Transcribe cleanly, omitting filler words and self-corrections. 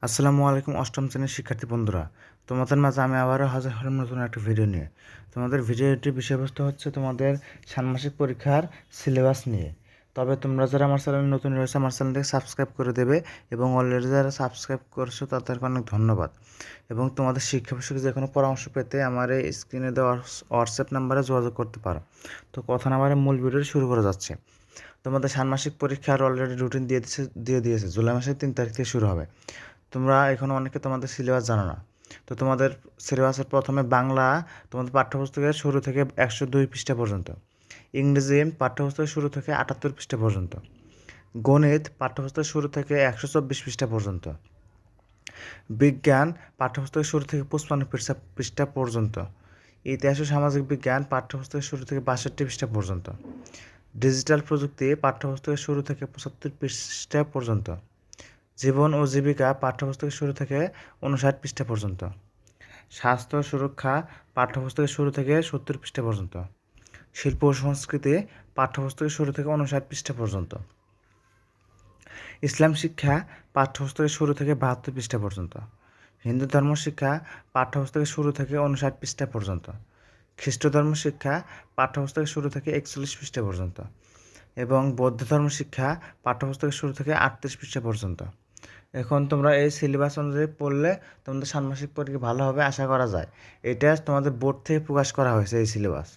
আসসালামু আলাইকুম অষ্টম শ্রেণীর শিক্ষার্থী বন্ধুরা, তোমাদের মাঝে আমি আবারও হাজির হলাম নতুন একটা ভিডিও নিয়ে। তোমাদের ভিডিওটির বিষয়বস্তু হচ্ছে তোমাদের ষান্মাসিক পরীক্ষার সিলেবাস নিয়ে। তবে তোমরা যারা আমার চ্যানেলে নতুন রয়েছে আমার চ্যানেলটিকে সাবস্ক্রাইব করে দেবে এবং অলরেডি যারা সাবস্ক্রাইব করছো তাদেরকে অনেক ধন্যবাদ। এবং তোমাদের শিক্ষা বিষয়ক যে কোনো পরামর্শ পেতে আমার এই স্ক্রিনে দেওয়া হোয়াটসঅ্যাপ নাম্বারে যোগাযোগ করতে পারো। তো কথা না বাড়ে মূল ভিডিওটি শুরু করা যাচ্ছে। তোমাদের ষান্মাসিক পরীক্ষার অলরেডি রুটিন দিয়ে দিয়েছে জুলাই মাসের 3 তারিখ থেকে শুরু হবে। তোমরা এখনও অনেকে তোমাদের সিলেবাস জানো না। তো তোমাদের সিলেবাসের প্রথমে বাংলা তোমাদের পাঠ্যপুস্তকের শুরু থেকে 102 পৃষ্ঠা পর্যন্ত, ইংরেজি পাঠ্যপুস্তকের শুরু থেকে 78 পৃষ্ঠা পর্যন্ত, গণিত পাঠ্যপুস্তকের শুরু থেকে 124 পৃষ্ঠা পর্যন্ত, বিজ্ঞান পাঠ্যপুস্তকের শুরু থেকে 55 পৃষ্ঠা পর্যন্ত, ইতিহাস ও সামাজিক বিজ্ঞান পাঠ্যপুস্তকের শুরু থেকে 62 পৃষ্ঠা পর্যন্ত, ডিজিটাল প্রযুক্তি পাঠ্যপুস্তকের শুরু থেকে 75 পৃষ্ঠা পর্যন্ত, জীবন ও জীবিকা পাঠ্যপুস্তকের শুরু থেকে 59 পৃষ্ঠা পর্যন্ত, স্বাস্থ্য সুরক্ষা পাঠ্যপুস্তকের শুরু থেকে 70 পৃষ্ঠা পর্যন্ত, শিল্প ও সংস্কৃতি পাঠ্যপুস্তকের শুরু থেকে 59 পৃষ্ঠা পর্যন্ত, ইসলাম শিক্ষা পাঠ্যপুস্তকের শুরু থেকে 72 পৃষ্ঠা পর্যন্ত, হিন্দু ধর্ম শিক্ষা পাঠ্যপুস্তকের শুরু থেকে 59 পৃষ্ঠা পর্যন্ত, খ্রিস্ট ধর্ম শিক্ষা পাঠ্যপুস্তকের শুরু থেকে 41 পৃষ্ঠা পর্যন্ত এবং বৌদ্ধ ধর্ম শিক্ষা পাঠ্যপুস্তকের শুরু থেকে 38 পৃষ্ঠা পর্যন্ত। এখন তোমরা এই সিলেবাস অনুযায়ী পড়লে তোমাদের ষান্মাসিক পরীক্ষা ভালো হবে আশা করা যায়। এটা তোমাদের বোর্ড থেকে প্রকাশ করা হয়েছে এই সিলেবাস।